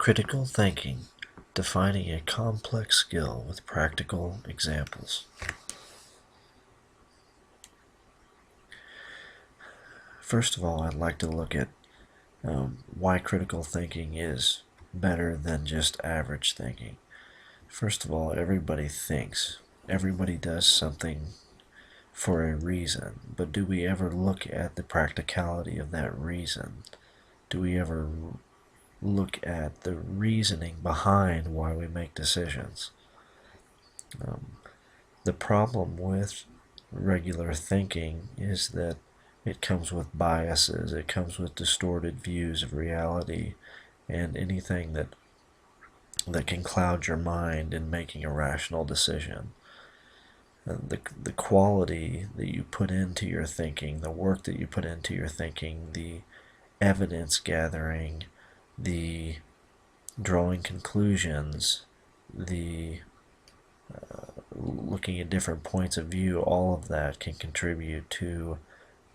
Critical thinking, defining a complex skill with practical examples. First of all, I'd like to look at why critical thinking is better than just average thinking. First of all, everybody thinks. Everybody does something for a reason, but do we ever look at the practicality of that reason? Do we ever look at the reasoning behind why we make decisions? The problem with regular thinking is that it comes with biases, it comes with distorted views of reality, and anything that can cloud your mind in making a rational decision. The quality that you put into your thinking, the work that you put into your thinking, the evidence gathering, the drawing conclusions, the looking at different points of view, all of that can contribute to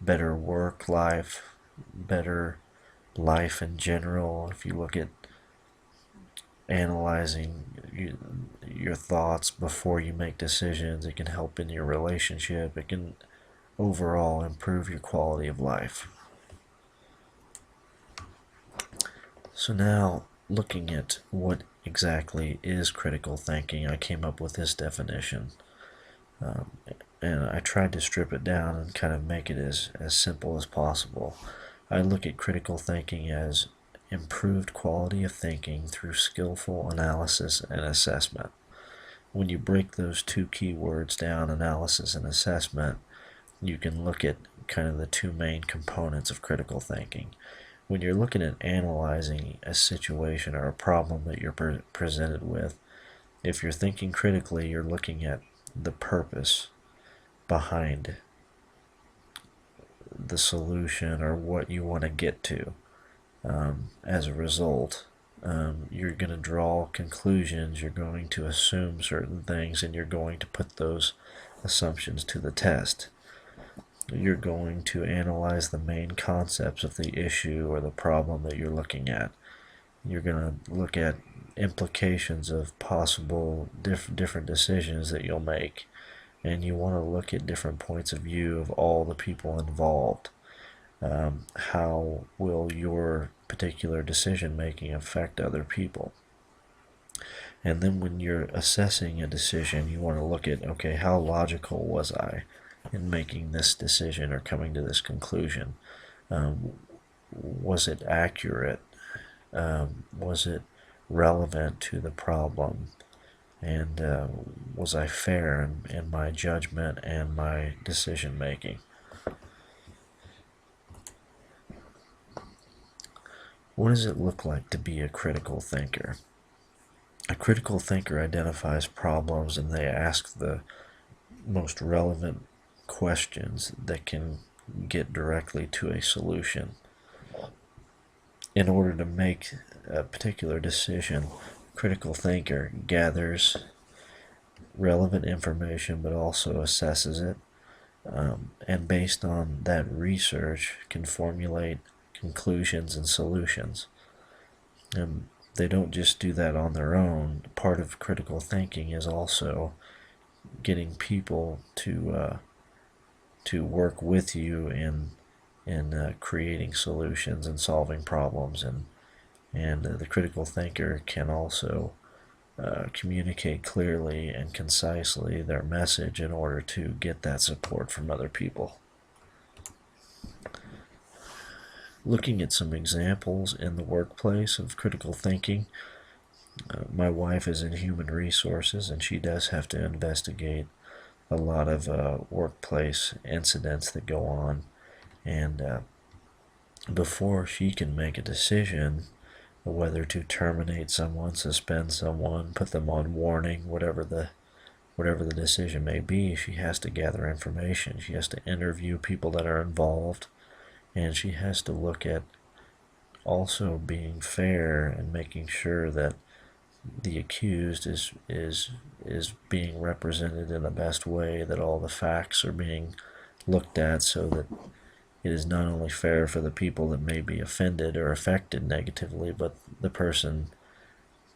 better work life, better life in general. If you look at analyzing your thoughts before you make decisions, it can help in your relationship. It can overall improve your quality of life. So now, looking at what exactly is critical thinking, I came up with this definition. And I tried to strip it down and kind of make it as simple as possible. I look at critical thinking as improved quality of thinking through skillful analysis and assessment. When you break those two key words down, analysis and assessment, you can look at kind of the two main components of critical thinking. When you're looking at analyzing a situation or a problem that you're presented with, if you're thinking critically, you're looking at the purpose behind the solution or what you want to get to. As a result, you're going to draw conclusions, you're going to assume certain things, and you're going to put those assumptions to the test. You're going to analyze the main concepts of the issue or the problem that you're looking at. You're going to look at implications of possible different decisions that you'll make, and you want to look at different points of view of all the people involved. How will your particular decision making affect other people? And then when you're assessing a decision, you want to look at, okay, how logical was I in making this decision or coming to this conclusion? Was it accurate? Was it relevant to the problem? And was I fair in my judgment and my decision making? What does it look like to be a critical thinker? A critical thinker identifies problems and they ask the most relevant questions that can get directly to a solution. In order to make a particular decision, a critical thinker gathers relevant information but also assesses it, and based on that research can formulate conclusions and solutions. And they don't just do that on their own. Part of critical thinking is also getting people to work with you in creating solutions and solving problems, and the critical thinker can also communicate clearly and concisely their message in order to get that support from other people. Looking at some examples in the workplace of critical thinking, my wife is in human resources and she does have to investigate a lot of workplace incidents that go on, and before she can make a decision whether to terminate someone, suspend someone, put them on warning, whatever the decision may be, she has to gather information. She has to interview people that are involved, and she has to look at also being fair and making sure that the accused is being represented in the best way, that all the facts are being looked at so that it is not only fair for the people that may be offended or affected negatively, but the person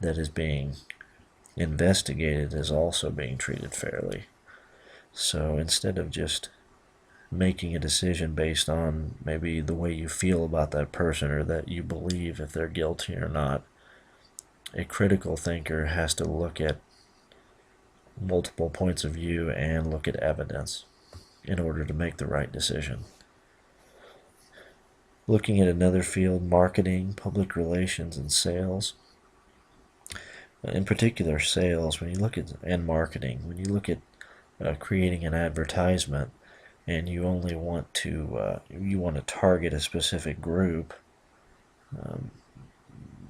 that is being investigated is also being treated fairly. So instead of just making a decision based on maybe the way you feel about that person or that you believe if they're guilty or not, a critical thinker has to look at multiple points of view and look at evidence in order to make the right decision. Looking at another field, marketing, public relations, and sales. In particular, sales, when you look at, and marketing, when you look at creating an advertisement and you only want to target a specific group,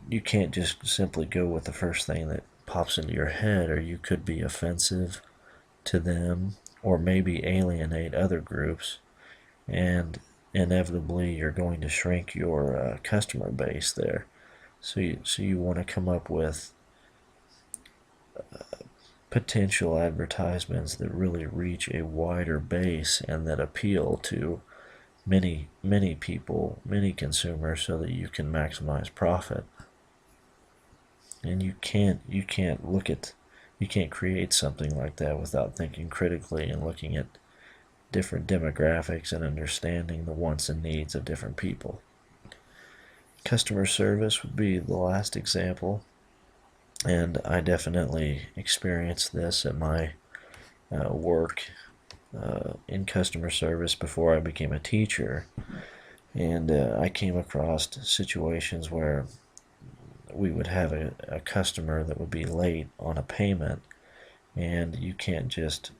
you can't just simply go with the first thing that pops into your head, or you could be offensive to them or maybe alienate other groups, and inevitably you're going to shrink your customer base there. So you want to come up with potential advertisements that really reach a wider base and that appeal to many people, many consumers, so that you can maximize profit. And you can't create something like that without thinking critically and looking at different demographics and understanding the wants and needs of different people. Customer service would be the last example, and I definitely experienced this at my work in customer service before I became a teacher. And I came across situations where we would have a customer that would be late on a payment, and you can't just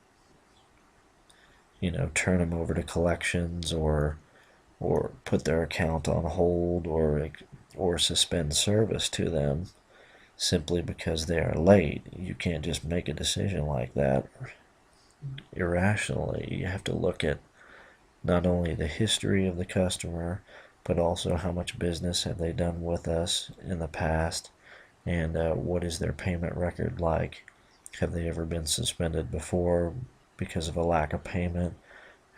turn them over to collections or put their account on hold or suspend service to them simply because they are late. You can't just make a decision like that irrationally. You have to look at not only the history of the customer, but also how much business have they done with us in the past, and what is their payment record like. Have they ever been suspended before because of a lack of payment?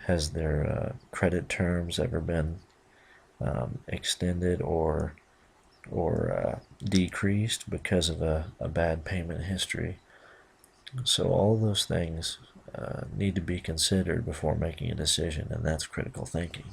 Has their credit terms ever been extended or decreased because of a bad payment history? So all those things need to be considered before making a decision, and that's critical thinking.